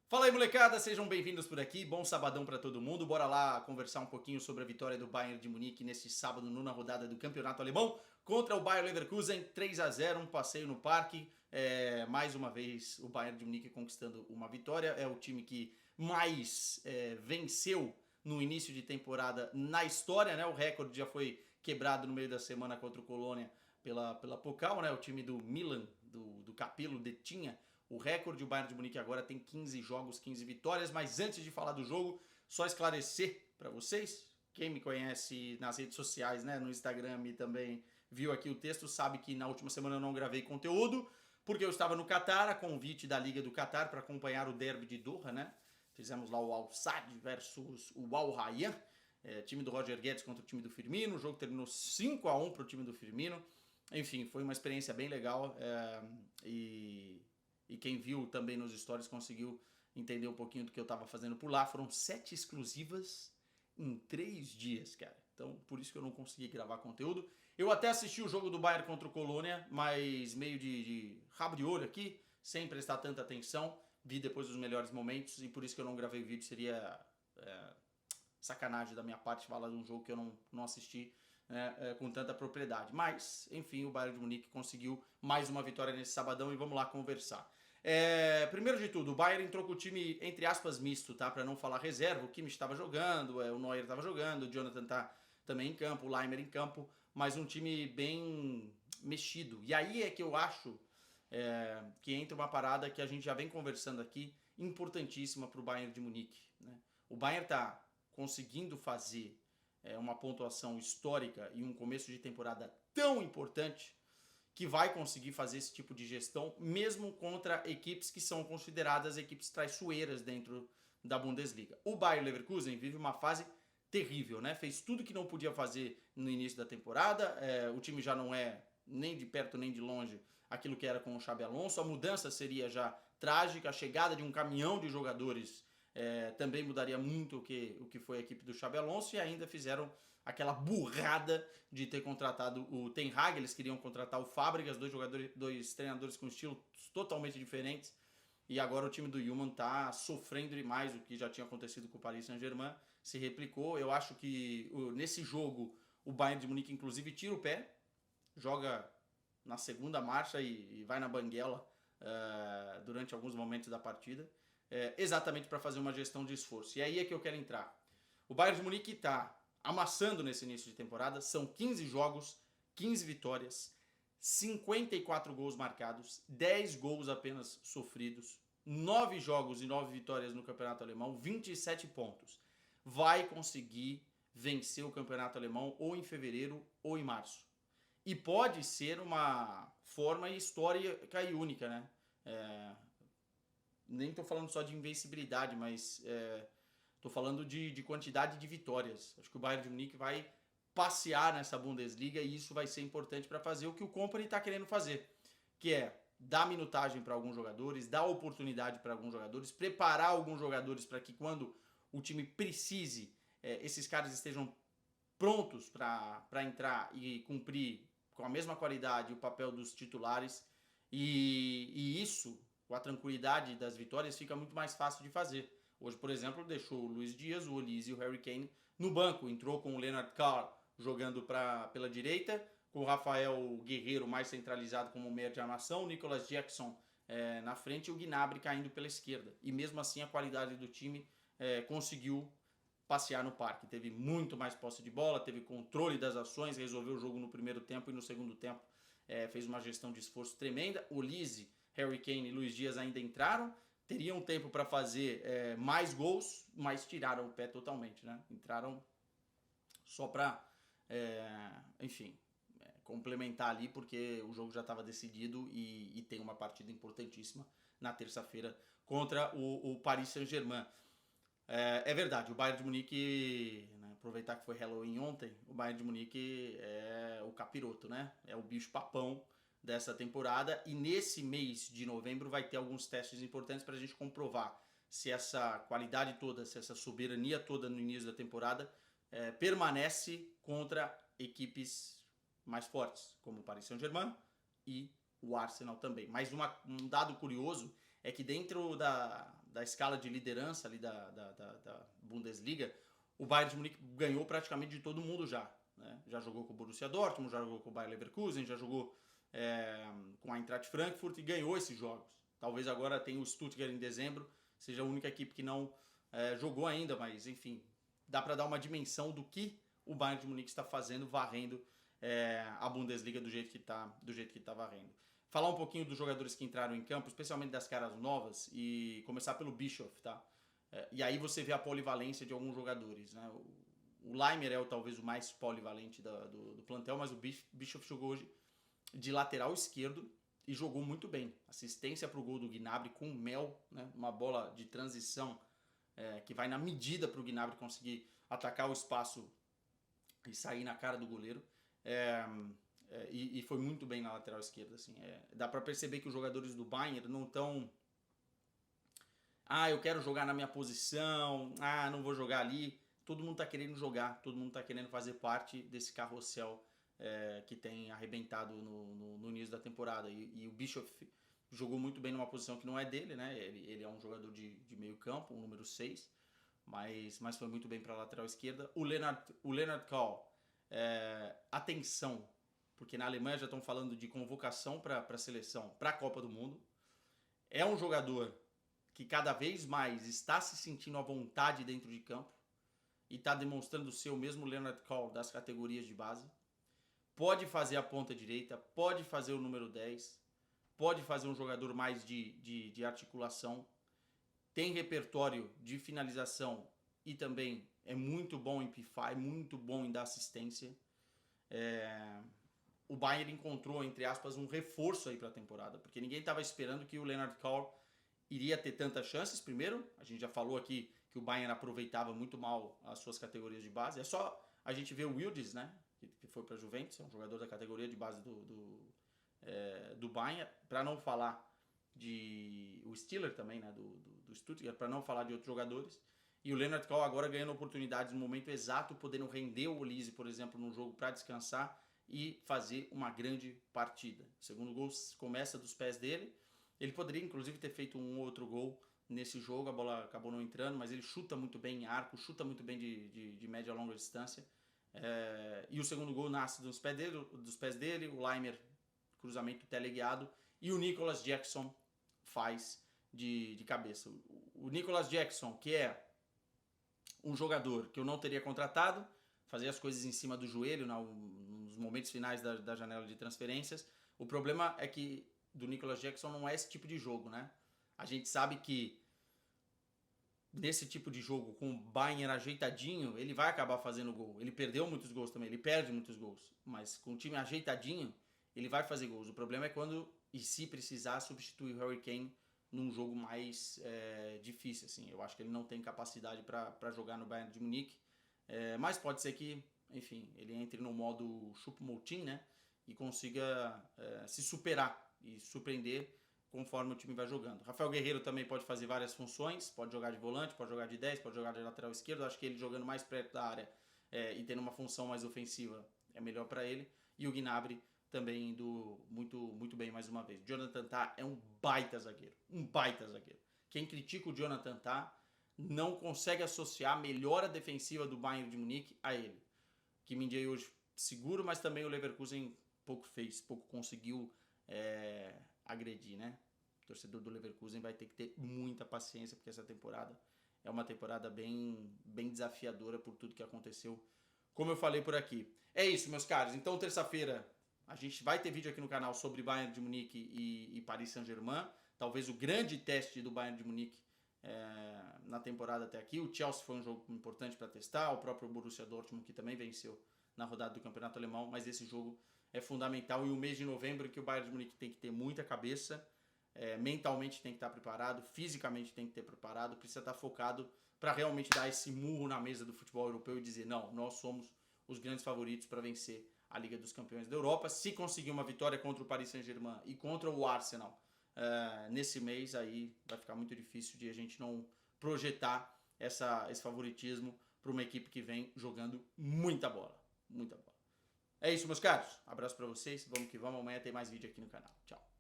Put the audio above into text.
Fala aí, molecada, sejam bem-vindos por aqui. Bom sabadão pra todo mundo. Bora lá conversar um pouquinho sobre a vitória do Bayern de Munique neste sábado, nona rodada do Campeonato Alemão, contra o Bayer Leverkusen, 3-0, um passeio no parque. Mais uma vez o Bayern de Munique conquistando uma vitória. É o time que mais venceu no início de temporada na história, né? O recorde já foi quebrado no meio da semana contra o Colônia pela Pokal, né? O time do Milan, do Capello, detinha o recorde. O Bayern de Munique agora tem 15 jogos, 15 vitórias. Mas antes de falar do jogo, só esclarecer para vocês, quem me conhece nas redes sociais, né, no Instagram e também viu aqui o texto, sabe que na última semana eu não gravei conteúdo, porque eu estava no Catar, a convite da Liga do Catar para acompanhar o derby de Doha, né? Fizemos lá o Al Sadd versus o Al Rayyan, time do Roger Guedes contra o time do Firmino. O jogo terminou 5-1 para o time do Firmino. Enfim, foi uma experiência bem legal e quem viu também nos stories conseguiu entender um pouquinho do que eu estava fazendo por lá. Foram 7 exclusivas em 3 dias, cara. Então, por isso que eu não consegui gravar conteúdo. Eu até assisti o jogo do Bayern contra o Colônia, mas meio de rabo de olho aqui, sem prestar tanta atenção. Vi depois os melhores momentos e por isso que eu não gravei vídeo. Seria sacanagem da minha parte falar de um jogo que eu não assisti com tanta propriedade. Mas, enfim, o Bayern de Munique conseguiu mais uma vitória nesse sabadão e vamos lá conversar. Primeiro de tudo, o Bayern entrou com o time, entre aspas, misto, tá? Para não falar reserva. O Kimmich estava jogando, o Neuer estava jogando, o Jonathan tá também em campo, o Leimer em campo, mas um time bem mexido. E aí é que eu acho que entra uma parada que a gente já vem conversando aqui, importantíssima para o Bayern de Munique, né? O Bayern tá conseguindo fazer uma pontuação histórica e um começo de temporada tão importante que vai conseguir fazer esse tipo de gestão mesmo contra equipes que são consideradas equipes traiçoeiras dentro da Bundesliga. O Bayer Leverkusen vive uma fase terrível, né? Fez tudo que não podia fazer no início da temporada. O time já não é nem de perto nem de longe aquilo que era com o Xabi Alonso. A mudança seria já trágica. A chegada de um caminhão de jogadores também mudaria muito o que foi a equipe do Xabi Alonso, e ainda fizeram aquela burrada de ter contratado o Ten Hag. Eles queriam contratar o Fábricas, dois treinadores com estilos totalmente diferentes, e agora o time do Juman tá sofrendo demais. O que já tinha acontecido com o Paris Saint-Germain se replicou. Eu acho que nesse jogo o Bayern de Munique inclusive tira o pé, joga na segunda marcha e vai na banguela durante alguns momentos da partida, exatamente para fazer uma gestão de esforço. E aí é que eu quero entrar. O Bayern de Munique está amassando nesse início de temporada. São 15 jogos, 15 vitórias, 54 gols marcados, 10 gols apenas sofridos, 9 jogos e 9 vitórias no Campeonato Alemão, 27 pontos. Vai conseguir vencer o Campeonato Alemão ou em fevereiro ou em março. E pode ser uma forma histórica e única, né? Nem estou falando só de invencibilidade, mas estou falando de quantidade de vitórias. Acho que o Bayern de Munique vai passear nessa Bundesliga e isso vai ser importante para fazer o que o Kompany está querendo fazer, que é dar minutagem para alguns jogadores, dar oportunidade para alguns jogadores, preparar alguns jogadores para que quando o time precise, esses caras estejam prontos para entrar e cumprir com a mesma qualidade o papel dos titulares. E isso, com a tranquilidade das vitórias, fica muito mais fácil de fazer. Hoje, por exemplo, deixou o Luiz Dias, o Olise e o Harry Kane no banco. Entrou com o Leonard Carr jogando pela direita, com o Rafael Guerreiro mais centralizado como meia de armação, o Nicolas Jackson na frente e o Gnabry caindo pela esquerda. E mesmo assim a qualidade do time conseguiu passear no parque. Teve muito mais posse de bola, teve controle das ações, resolveu o jogo no primeiro tempo e no segundo tempo fez uma gestão de esforço tremenda. Olise, Harry Kane e Luiz Dias ainda entraram, teriam tempo para fazer mais gols, mas tiraram o pé totalmente, né? Entraram só para, enfim, complementar ali, porque o jogo já estava decidido e tem uma partida importantíssima na terça-feira contra o Paris Saint-Germain. É verdade, o Bayern de Munique, né, aproveitar que foi Halloween ontem, o Bayern de Munique é o capiroto, né? É o bicho papão dessa temporada, e nesse mês de novembro vai ter alguns testes importantes para a gente comprovar se essa qualidade toda, se essa soberania toda no início da temporada permanece contra equipes mais fortes, como o Paris Saint-Germain e o Arsenal também. Mas um dado curioso é que dentro da escala de liderança ali da Bundesliga, o Bayern de Munique ganhou praticamente de todo mundo já. Né? Já jogou com o Borussia Dortmund, já jogou com o Bayer Leverkusen, já jogou com a Eintracht Frankfurt e ganhou esses jogos. Talvez agora tenha o Stuttgart em dezembro, seja a única equipe que não jogou ainda, mas enfim, dá para dar uma dimensão do que o Bayern de Munique está fazendo, varrendo a Bundesliga do jeito que está varrendo. Falar um pouquinho dos jogadores que entraram em campo, especialmente das caras novas, e começar pelo Bischoff, tá? E aí você vê a polivalência de alguns jogadores, né? O Leimer é talvez o mais polivalente do plantel, mas o Bischoff jogou hoje de lateral esquerdo e jogou muito bem. Assistência para o gol do Gnabry com o Mel, né? Uma bola de transição que vai na medida para o Gnabry conseguir atacar o espaço e sair na cara do goleiro. E foi muito bem na lateral esquerda. Assim. Dá para perceber que os jogadores do Bayern não estão... eu quero jogar na minha posição, não vou jogar ali. Todo mundo está querendo jogar, todo mundo está querendo fazer parte desse carrossel que tem arrebentado no início da temporada. E o Bischoff jogou muito bem numa posição que não é dele, né? Ele é um jogador de meio campo, um número 6, mas foi muito bem para a lateral esquerda. O Leonard Kohl, atenção, porque na Alemanha já estão falando de convocação para a seleção, para a Copa do Mundo. É um jogador que cada vez mais está se sentindo à vontade dentro de campo e está demonstrando ser o mesmo Leonard Kohl das categorias de base. Pode fazer a ponta direita, pode fazer o número 10, pode fazer um jogador mais de articulação, tem repertório de finalização e também é muito bom em pifar, é muito bom em dar assistência. O Bayern encontrou, entre aspas, um reforço aí para a temporada, porque ninguém estava esperando que o Leonard Kohl iria ter tantas chances. Primeiro, a gente já falou aqui que o Bayern aproveitava muito mal as suas categorias de base. É só a gente ver o Yildiz, né, que foi para a Juventus, é um jogador da categoria de base do Bayern, para não falar o Stiller também, né, do Stuttgart, para não falar de outros jogadores. E o Leonard Kohl agora ganhando oportunidades no momento exato, podendo render o Olise, por exemplo, num jogo para descansar e fazer uma grande partida. O segundo gol começa dos pés dele. Ele poderia, inclusive, ter feito um outro gol nesse jogo, a bola acabou não entrando, mas ele chuta muito bem em arco, chuta muito bem de média a longa distância. E o segundo gol nasce dos pés dele, o Leimer, cruzamento teleguiado, e o Nicolas Jackson faz de cabeça. O Nicolas Jackson, que é um jogador que eu não teria contratado, fazer as coisas em cima do joelho nos momentos finais da janela de transferências. O problema é que do Nicolas Jackson não é esse tipo de jogo, né? A gente sabe que nesse tipo de jogo, com o Bayern ajeitadinho, ele vai acabar fazendo gol. Ele perdeu muitos gols também, ele perde muitos gols. Mas com o time ajeitadinho, ele vai fazer gols. O problema é quando, e se precisar, substituir o Harry Kane num jogo mais difícil. Assim. Eu acho que ele não tem capacidade para jogar no Bayern de Munique. Mas pode ser que, enfim, ele entre no modo Choupo-Moting, né? E consiga se superar e surpreender conforme o time vai jogando. Rafael Guerreiro também pode fazer várias funções, pode jogar de volante, pode jogar de 10, pode jogar de lateral esquerdo. Acho que ele jogando mais perto da área e tendo uma função mais ofensiva é melhor para ele. E o Gnabry também indo muito, muito bem mais uma vez. Jonathan Tah é um baita zagueiro, um baita zagueiro. Quem critica o Jonathan Tah não consegue associar a melhora defensiva do Bayern de Munique a ele. Kim Min-jae hoje seguro, mas também o Leverkusen pouco conseguiu agredir, né? O torcedor do Leverkusen vai ter que ter muita paciência, porque essa temporada é uma temporada bem, bem desafiadora por tudo que aconteceu, como eu falei por aqui. É isso, meus caros. Então, terça-feira, a gente vai ter vídeo aqui no canal sobre Bayern de Munique e Paris Saint-Germain. Talvez o grande teste do Bayern de Munique na temporada até aqui. O Chelsea foi um jogo importante para testar, o próprio Borussia Dortmund, que também venceu na rodada do Campeonato Alemão, mas esse jogo é fundamental. E o mês de novembro, que o Bayern de Munique tem que ter muita cabeça, mentalmente tem que estar preparado, fisicamente tem que ter preparado, precisa estar focado para realmente dar esse murro na mesa do futebol europeu e dizer, não, nós somos os grandes favoritos para vencer a Liga dos Campeões da Europa. Se conseguir uma vitória contra o Paris Saint-Germain e contra o Arsenal nesse mês, aí vai ficar muito difícil de a gente não projetar esse favoritismo para uma equipe que vem jogando muita bola. Muita bola. É isso, meus caros. Abraço para vocês. Vamos que vamos. Amanhã tem mais vídeo aqui no canal. Tchau.